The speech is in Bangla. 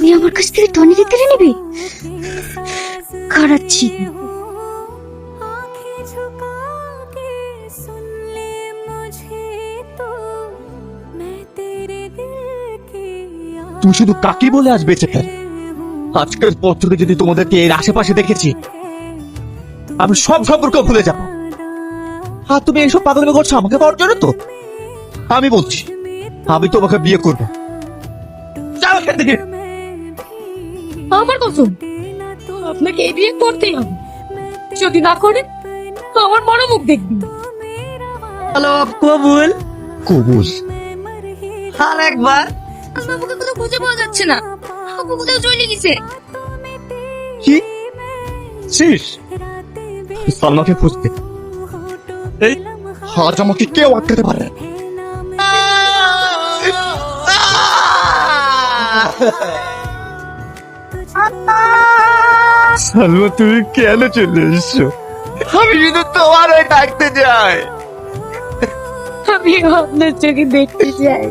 তুই আমার কাছ থেকে টনিকে কেড়ে নিবি? খারাচ্ছি। তুমি শুধু কাকি বলে আজ বেঁচে থাক। আজকের পর থেকে যদি তোমাদেরকে এর আশেপাশে দেখেছি, আমি সব সম্পর্ক ভুলে যাব। আর তুমি এইসব পাগলামি করছো আমাকে পাওয়ার জন্য তো? আমি বলছি, আমি তোমাকে বিয়ে করব। যাও এখান থেকে। আমার কসম, আপনাকে এই বিয়ে করতেই হবে। যদি না করে আমার বড় মুখ দেখবি। হ্যালো কবুল। কবুল? আর একবার। বাবুকে কোথাও খুঁজে পাওয়া যাচ্ছে না। বাবু কোথাও চলে গেছে। কি শেষ? সালমাকে খুঁজতে এই আজ আমাকে কেউ আটকাতে পারে? সালমা, তুমি কেন চলে এসছো? আমি শুধু তোমার ওই ডাকতে যাই। আমি আপনার চোখে দেখতে চাই।